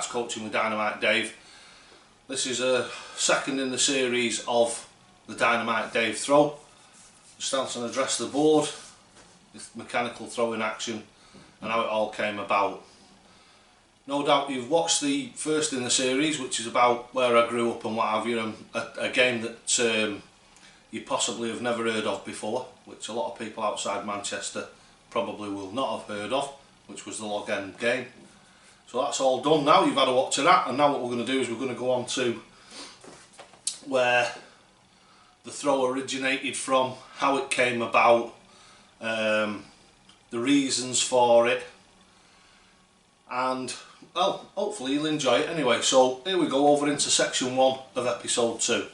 Darts Coaching with Dynamite Dave. This is a second in the series of the Dynamite Dave throw. Stance and address the board, with mechanical throwing action, and how it all came about. No doubt you've watched the first in the series, which is about where I grew up and what have you, and a game that you possibly have never heard of before, which a lot of people outside Manchester probably will not have heard of, which was the log end game. So that's all done now. You've had a watch of that, and now what we're going to do is we're going to go on to where the throw originated from, how it came about, the reasons for it, and well, hopefully you'll enjoy it anyway. So here we go, over into section 1 of episode 2.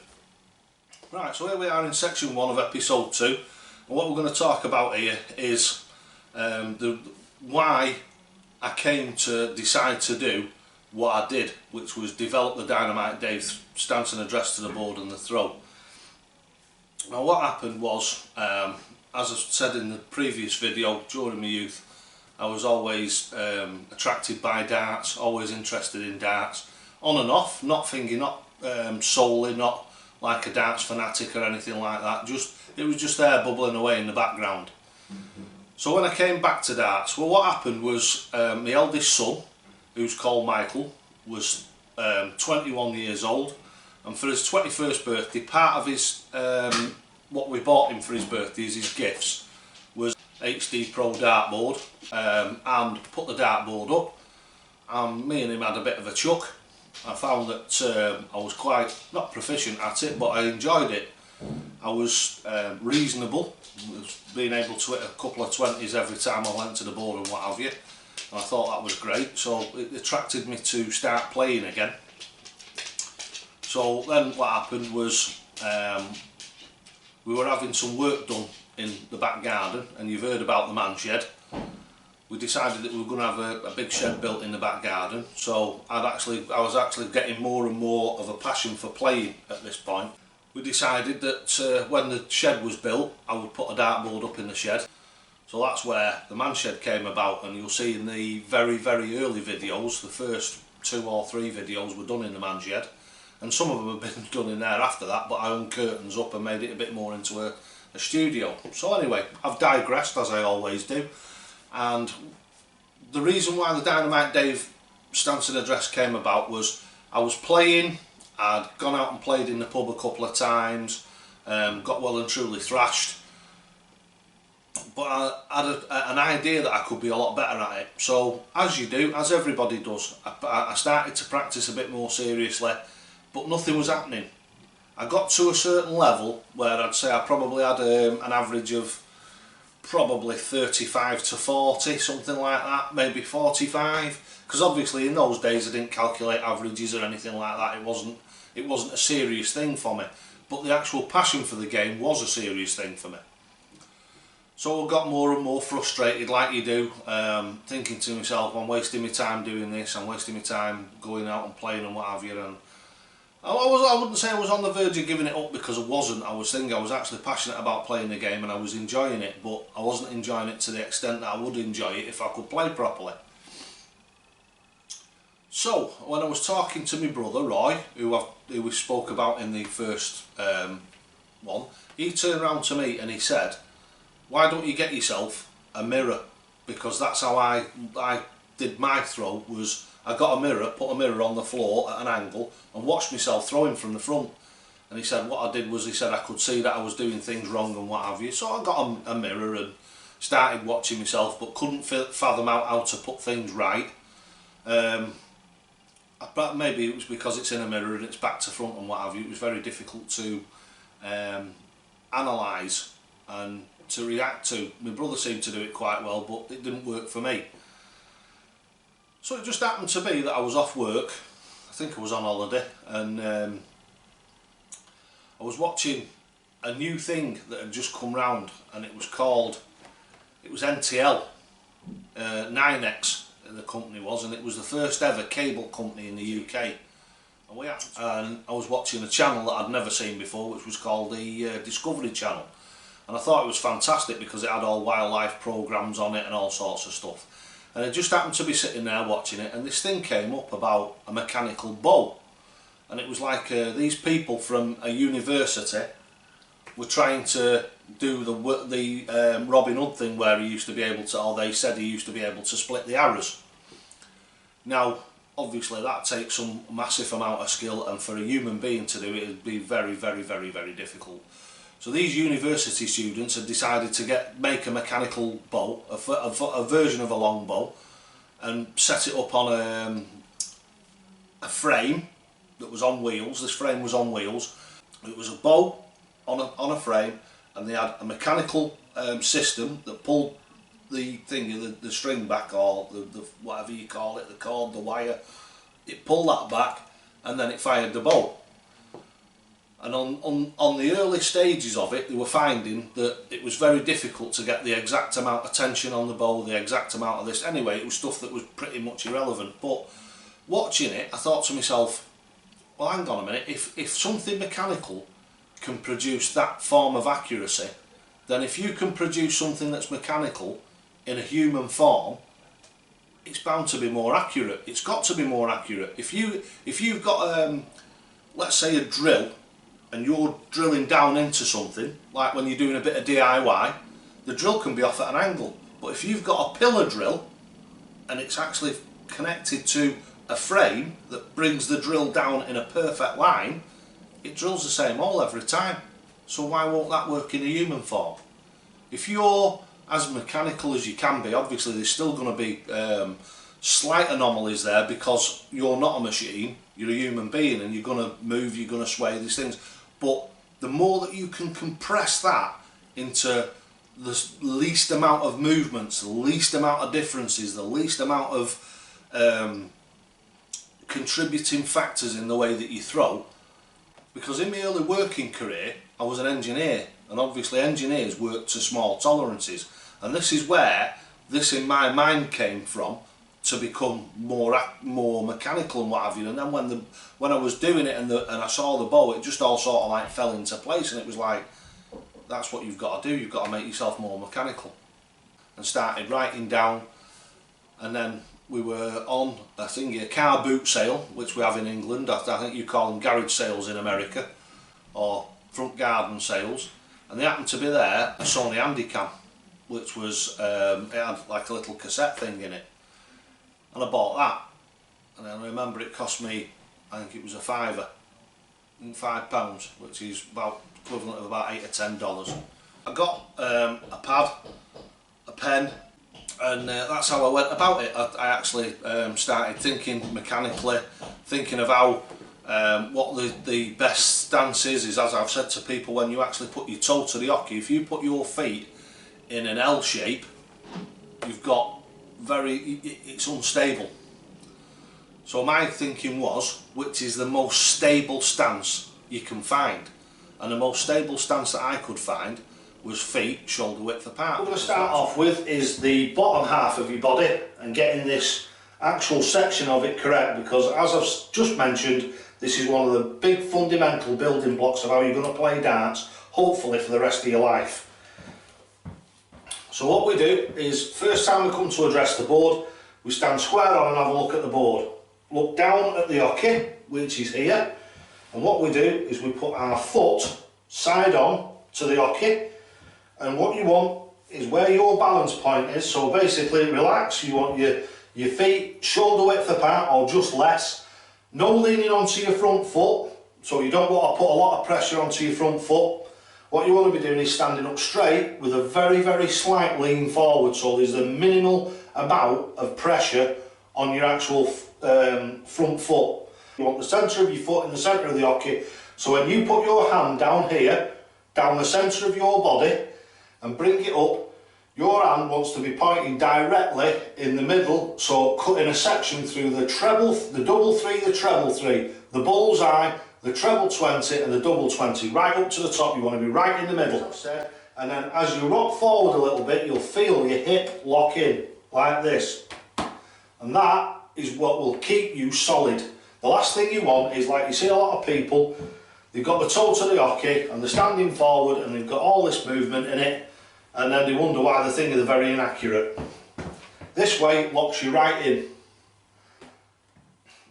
Right, so here we are in section 1 of episode 2, and what we're going to talk about here is why I came to decide to do what I did, which was develop the Dynamite Dave stance and address to the board and the throw. Now what happened was, as I said in the previous video, during my youth I was always attracted by darts, always interested in darts, on and off, not solely, not like a darts fanatic or anything like that, it was just there bubbling away in the background. So when I came back to darts, well, what happened was my eldest son, who's called Michael, was 21 years old, and for his 21st birthday, part of his what we bought him for his birthday as his gifts was HD Pro dartboard, and put the dartboard up, and me and him had a bit of a chuck. I found that I was quite, not proficient at it, but I enjoyed it. I was reasonable, was being able to hit a couple of 20s every time I went to the board and what have you, and I thought that was great, so it attracted me to start playing again. So then what happened was we were having some work done in the back garden, and you've heard about the man shed. We decided that we were going to have a big shed built in the back garden, so I was actually getting more and more of a passion for playing at this point. We decided that when the shed was built, I would put a dartboard up in the shed. So that's where the man shed came about, and you'll see in the very early videos, the first 2 or 3 videos were done in the man shed, and some of them have been done in there after that, but I hung curtains up and made it a bit more into a studio. So anyway, I've digressed, as I always do, and the reason why the Dynamite Dave stance and address came about was I was playing. I'd gone out and played in the pub a couple of times, got well and truly thrashed, but I had an idea that I could be a lot better at it. So as you do, as everybody does, I started to practice a bit more seriously, but nothing was happening. I got to a certain level where I'd say I probably had an average of probably 35 to 40, something like that, maybe 45, because obviously in those days I didn't calculate averages or anything like that. It wasn't a serious thing for me, but the actual passion for the game was a serious thing for me. So I got more and more frustrated, like you do, thinking to myself, I'm wasting my time doing this, I'm wasting my time going out and playing and what have you. And I wouldn't say I was on the verge of giving it up, because I wasn't. I was actually passionate about playing the game and I was enjoying it, but I wasn't enjoying it to the extent that I would enjoy it if I could play properly. So when I was talking to my brother Roy, who we spoke about in the first one, he turned around to me and he said, why don't you get yourself a mirror? Because that's how I did my throw. Was I got a mirror, put a mirror on the floor at an angle and watched myself throwing from the front. And he said what I did was, he said I could see that I was doing things wrong and what have you. So I got a mirror and started watching myself, but couldn't fathom out how to put things right. But maybe it was because it's in a mirror and it's back to front and what have you. It was very difficult to analyse and to react to. My brother seemed to do it quite well, but it didn't work for me. So it just happened to be that I was off work, I think I was on holiday, and I was watching a new thing that had just come round, and it was NTL, 9X the company was, and it was the first ever cable company in the UK. And I was watching a channel that I'd never seen before, which was called the Discovery Channel, and I thought it was fantastic because it had all wildlife programmes on it and all sorts of stuff. and I just happened to be sitting there watching it, and this thing came up about a mechanical bow, and it was like these people from a university were trying to do the Robin Hood thing where he used to be able to, or they said he used to be able to split the arrows. Now obviously that takes some massive amount of skill, and for a human being to do it would be very, very, very, very difficult. So these university students had decided to make a mechanical bow, a version of a long bow, and set it up on a frame that was on wheels. This frame was on wheels. It was a bow on a frame, and they had a mechanical system that pulled the thing, the string back, or the whatever you call it, the cord, the wire. It pulled that back, and then it fired the bow. And on the early stages of it, they were finding that it was very difficult to get the exact amount of tension on the bow, the exact amount of this. Anyway, it was stuff that was pretty much irrelevant. But watching it, I thought to myself, well, hang on a minute, if something mechanical can produce that form of accuracy, then if you can produce something that's mechanical in a human form, it's bound to be more accurate. It's got to be more accurate. If you've got let's say a drill, and you're drilling down into something, like when you're doing a bit of DIY, the drill can be off at an angle. But if you've got a pillar drill and it's actually connected to a frame that brings the drill down in a perfect line, it drills the same hole every time. So why won't that work in a human form? If you're as mechanical as you can be, obviously there's still going to be slight anomalies there, because you're not a machine, you're a human being, and you're going to move, you're going to sway these things. But the more that you can compress that into the least amount of movements, the least amount of differences, the least amount of contributing factors in the way that you throw. Because in my early working career I was an engineer, and obviously engineers work to small tolerances, and this is where this in my mind came from, to become more mechanical and what have you. And then when I was doing it and I saw the bow, it just all sort of like fell into place, and it was like, that's what you've got to do, you've got to make yourself more mechanical. And started writing down, and then we were on a car boot sale, which we have in England. I think you call them garage sales in America, or front garden sales, and they happened to be there a Sony Handycam, which was it had like a little cassette thing in it. And I bought that, and I remember it cost me, I think it was £5, which is about equivalent of about $8 or $10. I got a pad, a pen, and that's how I went about it. I actually started thinking mechanically, thinking of how what the best stance is, as I've said to people, when you actually put your toe to the hockey, if you put your feet in an L shape, you've got it's unstable. So my thinking was, which is the most stable stance you can find? And the most stable stance that I could find was feet shoulder width apart. What we're going to start off with is the bottom half of your body, and getting this actual section of it correct, because as I've just mentioned, this is one of the big fundamental building blocks of how you're going to play darts, hopefully for the rest of your life. So what we do is, first time we come to address the board, we stand square on and have a look at the board. Look down at the hockey, which is here, and what we do is we put our foot side on to the hockey, and what you want is where your balance point is. So basically relax, you want your feet shoulder width apart or just less, no leaning onto your front foot, so you don't want to put a lot of pressure onto your front foot. What you want to be doing is standing up straight with a very, very slight lean forward, so there's a minimal amount of pressure on your actual front foot. You want the centre of your foot in the centre of the hockey, so when you put your hand down here, down the centre of your body, and bring it up, your hand wants to be pointing directly in the middle, so cutting a section through the treble, the double three, the treble three, the bullseye, the treble 20 and the double 20, right up to the top. You want to be right in the middle. And then as you rock forward a little bit, you'll feel your hip lock in, like this. And that is what will keep you solid. The last thing you want is, like you see a lot of people, they've got the toe to the hockey and they're standing forward and they've got all this movement in it, and then they wonder why they think they're very inaccurate. This way locks you right in.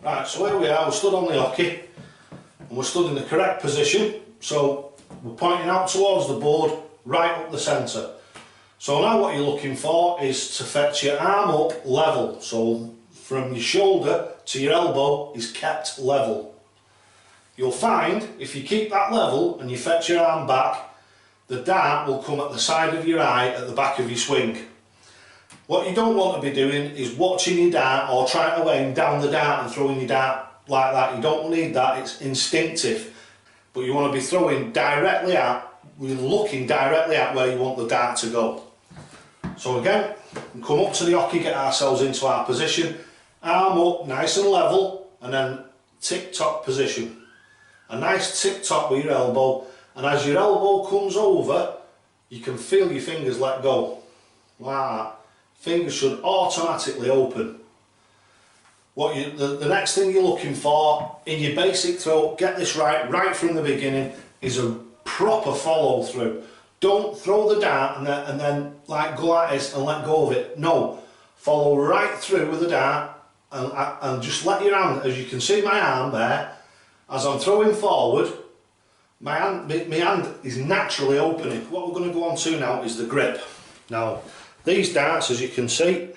Right, so here we are, we're stood on the hockey and we're stood in the correct position, so we're pointing out towards the board right up the centre. So now what you're looking for is to fetch your arm up level, so from your shoulder to your elbow is kept level. You'll find if you keep that level and you fetch your arm back, the dart will come at the side of your eye at the back of your swing. What you don't want to be doing is watching your dart or trying to aim down the dart and throwing your dart like that. You don't need that, it's instinctive. But you want to be throwing directly at, looking directly at where you want the dart to go. So again, we come up to the hockey, get ourselves into our position, arm up nice and level, and then tick-tock position. A nice tick-tock with your elbow, and as your elbow comes over, you can feel your fingers let go. Like that. Fingers should automatically open. The next thing you're looking for in your basic throw, get this right from the beginning, is a proper follow through. Don't throw the dart and then like go like this and let go of it. No, follow right through with the dart and just let your hand, as you can see my arm there, as I'm throwing forward, my hand is naturally opening. What we're going to go on to now is the grip. Now, these darts, as you can see,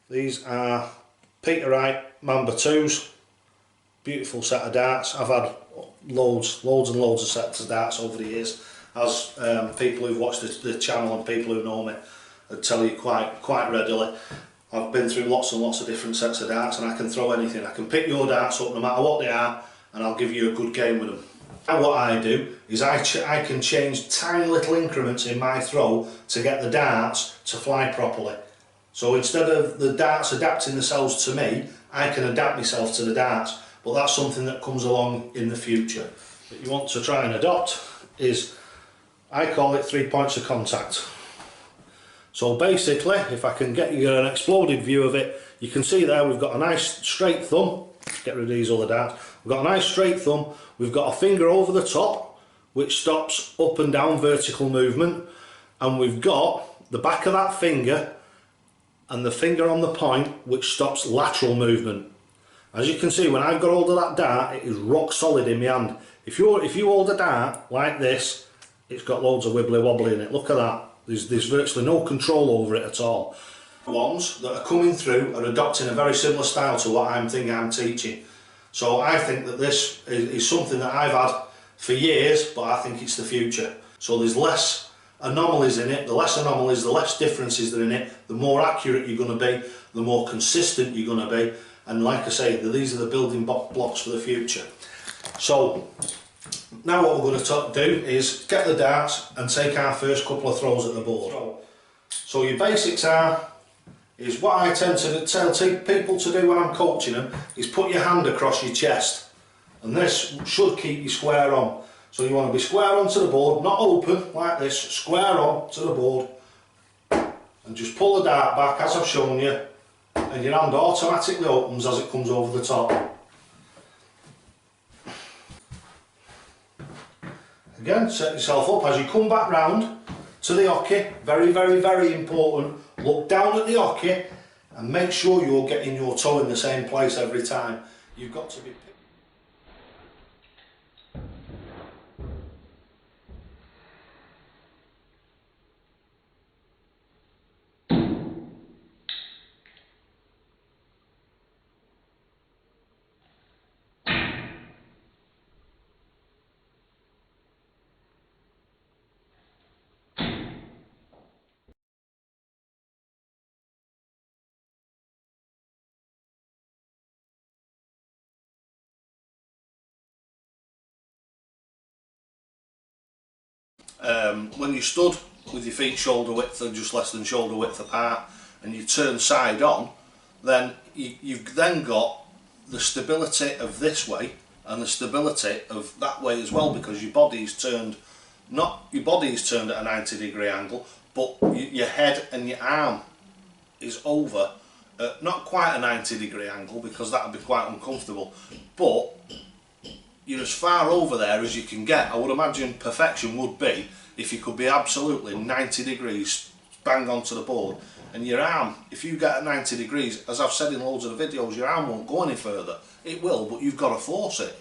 these are Peter Wright Mamba 2s. Beautiful set of darts. I've had loads and loads of sets of darts over the years, as people who've watched the channel and people who know me would tell you quite readily. I've been through lots and lots of different sets of darts, and I can throw anything. I can pick your darts up no matter what they are, and I'll give you a good game with them. Now what I do is I can change tiny little increments in my throw to get the darts to fly properly. So instead of the darts adapting themselves to me, I can adapt myself to the darts. But that's something that comes along in the future. That you want to try and adopt is, I call it 3 points of contact. So basically, if I can get you an exploded view of it, you can see there we've got a nice straight thumb. Get rid of these other darts. We've got a nice straight thumb. We've got a finger over the top, which stops up and down vertical movement, and we've got the back of that finger and the finger on the point, which stops lateral movement. As you can see, when I've got hold of that dart, it is rock solid in my hand. If you hold a dart like this, it's got loads of wibbly wobbly in it. Look at that. There's virtually no control over it at all. Ones that are coming through are adopting a very similar style to what I'm teaching. So I think that this is something that I've had for years, but I think it's the future. So there's less anomalies in it. The less anomalies, the less differences that are in it, the more accurate you're going to be, the more consistent you're going to be. And like I say, these are the building blocks for the future. So now what we're going to do is get the darts and take our first couple of throws at the board. So your basics is what I tend to tell people to do when I'm coaching them, is put your hand across your chest, and this should keep you square on. So you want to be square onto the board, not open like this, square on to the board, and just pull the dart back as I've shown you, and your hand automatically opens as it comes over the top. Again, set yourself up as you come back round to the hockey. Very, very, very important. Look down at the hockey and make sure you're getting your toe in the same place every time. You've got to be... When you stood with your feet shoulder width or just less than shoulder width apart and you turn side on, then you've then got the stability of this way and the stability of that way as well, because your body's turned, not your body's turned at a 90-degree angle, but your head and your arm is over at not quite a 90-degree angle, because that would be quite uncomfortable, but you're as far over there as you can get. I would imagine perfection would be if you could be absolutely 90 degrees bang onto the board and your arm, if you get at 90 degrees, as I've said in loads of the videos, your arm won't go any further. It will, but you've got to force it.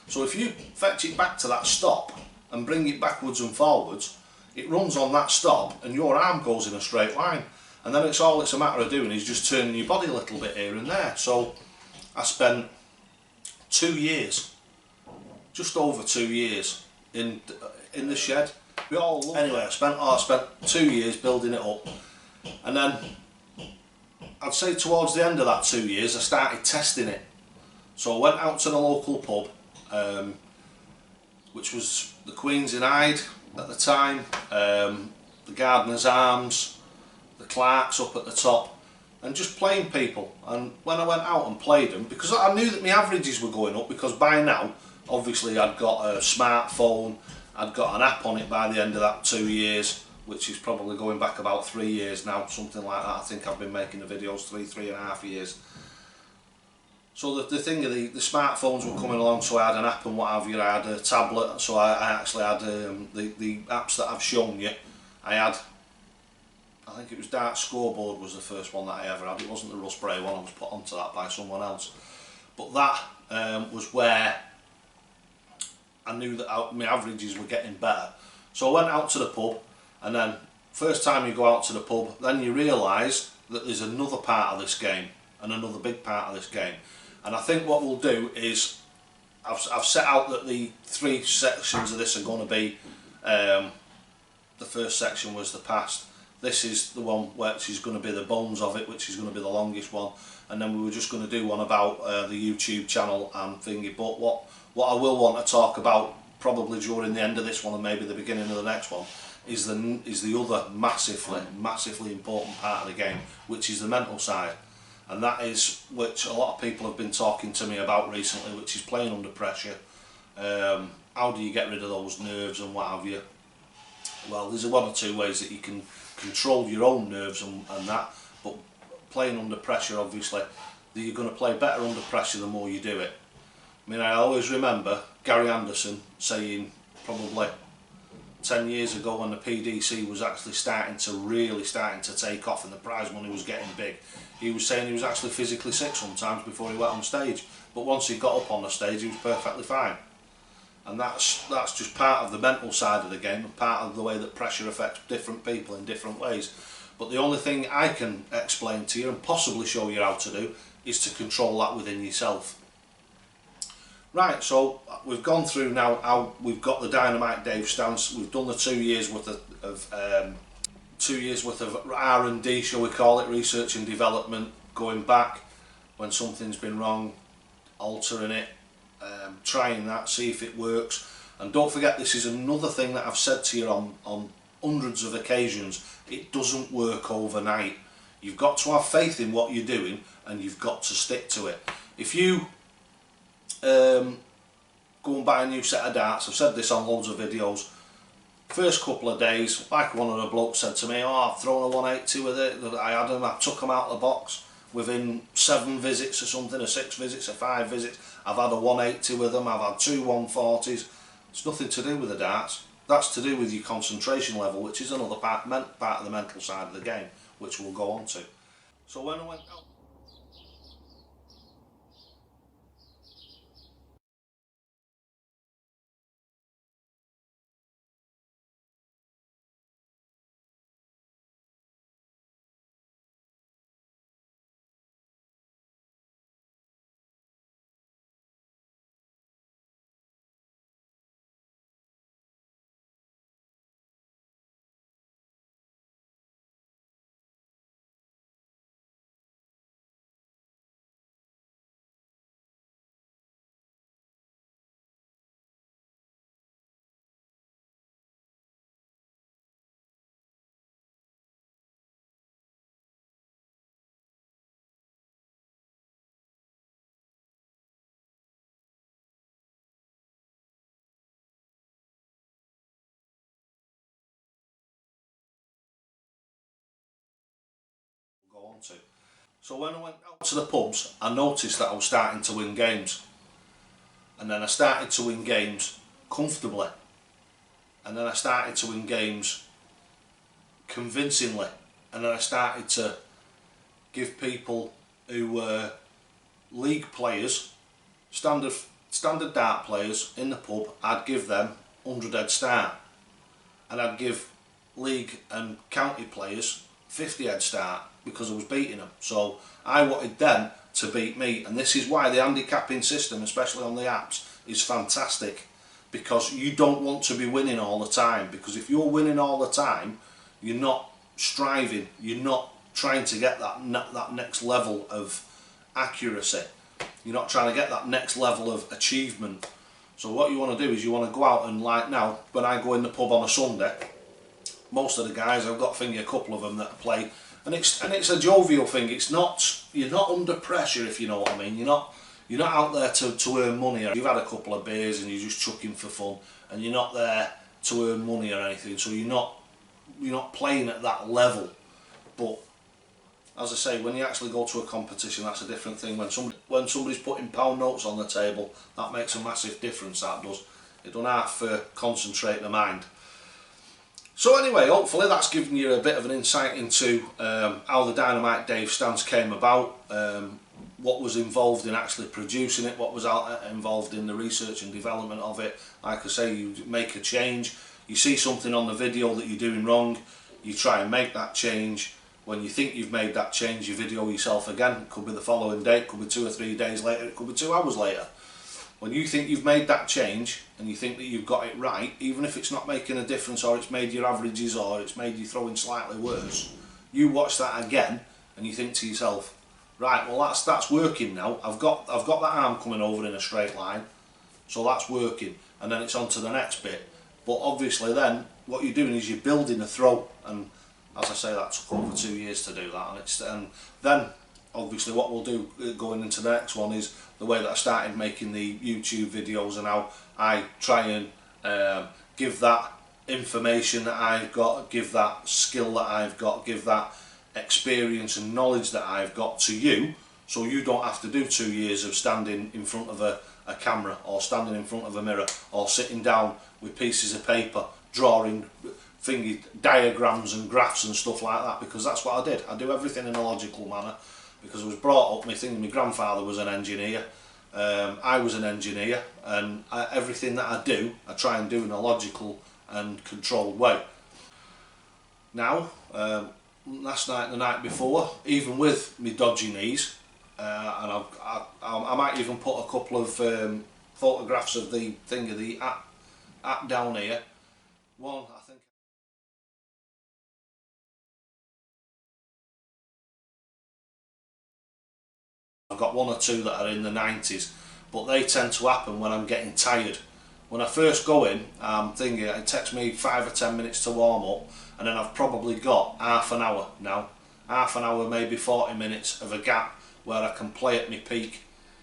So if you fetch it back to that stop and bring it backwards and forwards, it runs on that stop and your arm goes in a straight line. And then it's a matter of doing is just turning your body a little bit here and there. So I spent 2 years, just over 2 years in the shed. Anyway, I spent 2 years building it up, and then I'd say towards the end of that 2 years I started testing it. So I went out to the local pub, which was the Queen's in Hyde at the time, the Gardener's Arms, the Clark's up at the top, and just playing people. And when I went out and played them, because I knew that my averages were going up, because by now obviously I'd got a smartphone, I'd got an app on it by the end of that 2 years, which is probably going back about 3 years now, something like that. I think I've been making the videos 3.5 years. So the thing of the smartphones were coming along, so I had an app and what have you. I had a tablet, so I actually had the apps that I've shown you. I think it was Dart Scoreboard was the first one that I ever had. It wasn't the Raspberry one, I was put onto that by someone else. But that was where I knew that my averages were getting better. So I went out to the pub, and then first time you go out to the pub, then you realise that there's another part of this game, and another big part of this game. And I think what we'll do is, I've set out that the 3 sections of this are going to be, the first section was the past, this is the one which is going to be the bones of it, which is going to be the longest one, and then we were just going to do one about the YouTube channel and thingy. But what I will want to talk about probably during the end of this one and maybe the beginning of the next one is the other massively important part of the game, which is the mental side. And that is which a lot of people have been talking to me about recently, which is playing under pressure. How do you get rid of those nerves and what have you? Well, there's 1 or 2 ways that you can control your own nerves and that, but playing under pressure, obviously, you're going to play better under pressure the more you do it. I mean, I always remember Gary Anderson saying, probably 10 years ago, when the PDC was actually really starting to take off and the prize money was getting big, he was saying he was actually physically sick sometimes before he went on stage, but once he got up on the stage he was perfectly fine. And that's just part of the mental side of the game, and part of the way that pressure affects different people in different ways. But the only thing I can explain to you and possibly show you how to do is to control that within yourself. Right, so we've gone through now how we've got the Dynamite Dave stance. We've done the 2 years worth of R&D, shall we call it, research and development, going back when something's been wrong, altering it, trying that, see if it works. And don't forget, this is another thing that I've said to you on hundreds of occasions. It doesn't work overnight. You've got to have faith in what you're doing, and you've got to stick to it. If you go and buy a new set of darts, I've said this on loads of videos, first couple of days, like one of the blokes said to me, oh, I've thrown a 180 with it, I had them, I took them out of the box within 7 visits or something, or 6 visits, or 5 visits, I've had a 180 with them, I've had 2 140s. It's nothing to do with the darts, that's to do with your concentration level, which is another part of the mental side of the game, which we'll go on to. So when I went out, we'll go on to. So when I went out to the pubs, I noticed that I was starting to win games. And then I started to win games comfortably. And then I started to win games convincingly. and then I started to give people who were league players, standard dart players in the pub, I'd give them 100 head start, and I'd give league and county players 50 head start because I was beating them. So I wanted them to beat me, and this is why the handicapping system, especially on the apps, is fantastic, because you don't want to be winning all the time, because if you're winning all the time, you're not striving, you're not trying to get that next level of accuracy, you're not trying to get that next level of achievement. So what you want to do is you want to go out, and like now, when I go in the pub on a Sunday, most of the guys, I've got a couple of them that play, and it's a jovial thing. It's not, you're not under pressure, if you know what I mean. You're not out there to earn money. You've had a couple of beers and you're just chucking for fun, and you're not there to earn money or anything. So you're not playing at that level. But as I say, when you actually go to a competition, that's a different thing. When somebody's putting pound notes on the table, that makes a massive difference. That does. It don't have to concentrate the mind. So anyway, hopefully that's given you a bit of an insight into how the Dynamite Dave stance came about, what was involved in actually producing it, what was involved in the research and development of it. Like I say, you make a change, you see something on the video that you're doing wrong, you try and make that change. When you think you've made that change, you video yourself again. It could be the following day, it could be 2 or 3 days later, it could be 2 hours later. When you think you've made that change and you think that you've got it right, even if it's not making a difference, or it's made your averages, or it's made you throwing slightly worse, you watch that again and you think to yourself, right, well that's working now. I've got that arm coming over in a straight line, so that's working, and then it's on to the next bit. But obviously then what you're doing is you're building a throw, and as I say, that took over 2 years to do that, and then obviously what we'll do going into the next one is the way that I started making the YouTube videos, and how I try and give that information that I've got, give that skill that I've got, give that experience and knowledge that I've got to you, so you don't have to do 2 years of standing in front of a camera, or standing in front of a mirror, or sitting down with pieces of paper drawing diagrams and graphs and stuff like that, because that's what I did. I do everything in a logical manner, because I was brought up, my grandfather was an engineer, I was an engineer, and everything that I do, I try and do in a logical and controlled way. Now, last night and the night before, even with me dodgy knees, and I might even put a couple of photographs of the app down here. One, I think I've got 1 or 2 that are in the 90s, but they tend to happen when I'm getting tired. When I first go in, I'm thinking it takes me 5 or 10 minutes to warm up, and then I've probably got half an hour now, half an hour, maybe 40 minutes of a gap where I can play at my peak,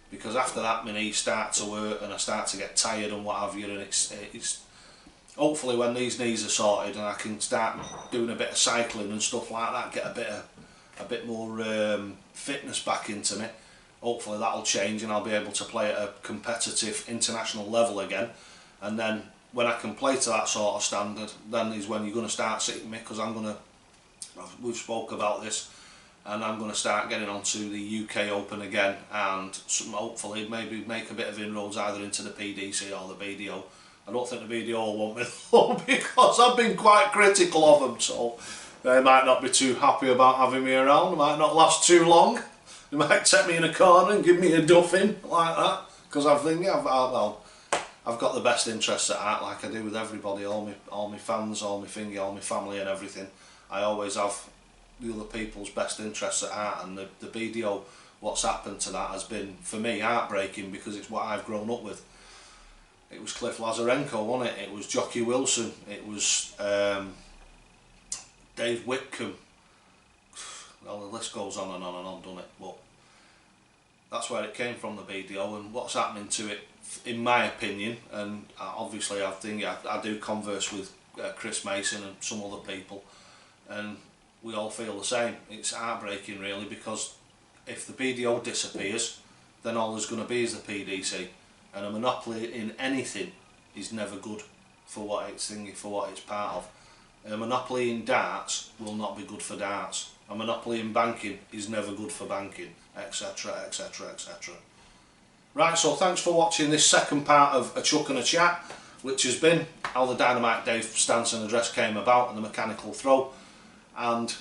because after that my knees start to hurt and I start to get tired and what have you, and it's hopefully when these knees are sorted and I can start doing a bit of cycling and stuff like that, get a bit more fitness back into me. Hopefully that'll change and I'll be able to play at a competitive international level again, and then when I can play to that sort of standard, then is when you're going to start sitting me, because we've spoke about this, and I'm going to start getting onto the UK Open again, and hopefully maybe make a bit of inroads either into the PDC or the BDO. I don't think the BDO will want me though, because I've been quite critical of them, so they might not be too happy about having me around. It might not last too long. They might take me in a corner and give me a duffing like that, because I'm thinking I've got the best interests at heart, like I do with everybody, all my fans, all my family and everything. I always have the other people's best interests at heart, and the BDO, what's happened to that has been, for me, heartbreaking, because it's what I've grown up with. It was Cliff Lazarenko, wasn't it? It was Jockey Wilson, it was Dave Whitcomb. Well, the list goes on and on, doesn't it? But that's where it came from, the BDO, and what's happening to it, in my opinion, and obviously I do converse with Chris Mason and some other people, and we all feel the same. It's heartbreaking really, because if the BDO disappears, then all there's going to be is the PDC, and a monopoly in anything is never good for what it's part of. A monopoly in darts will not be good for darts. A monopoly in banking is never good for banking, etc, etc, etc. Right, so thanks for watching this second part of A Chuck and a Chat, which has been how the Dynamite Dave stance and address came about and the mechanical throw. And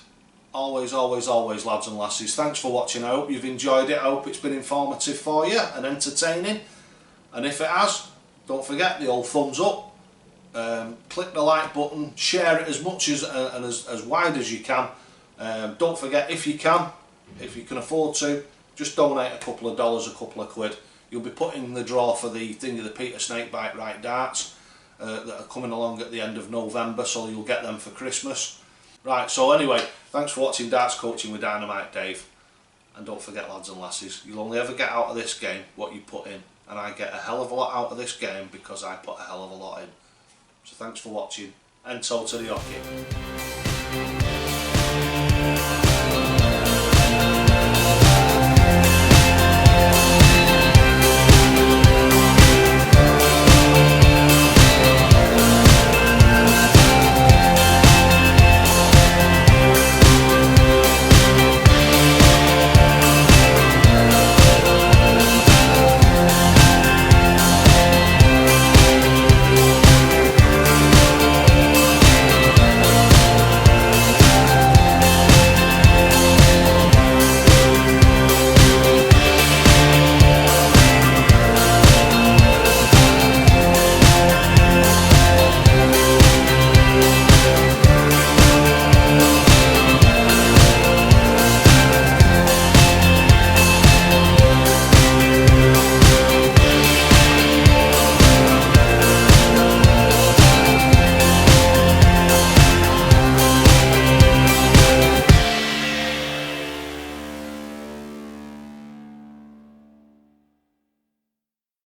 always, always, always, lads and lasses, thanks for watching. I hope you've enjoyed it. I hope it's been informative for you and entertaining. And if it has, don't forget the old thumbs up. Click the like button, share it as much as and as wide as you can. Don't forget, if you can afford to, just donate a couple of dollars, a couple of quid. You'll be put in the draw for the thing of the Peter Snakebite Right darts that are coming along at the end of November, so you'll get them for Christmas. Right, so anyway, thanks for watching Darts Coaching with Dynamite Dave. And don't forget, lads and lasses, you'll only ever get out of this game what you put in. And I get a hell of a lot out of this game because I put a hell of a lot in. So thanks for watching, and to the hockey.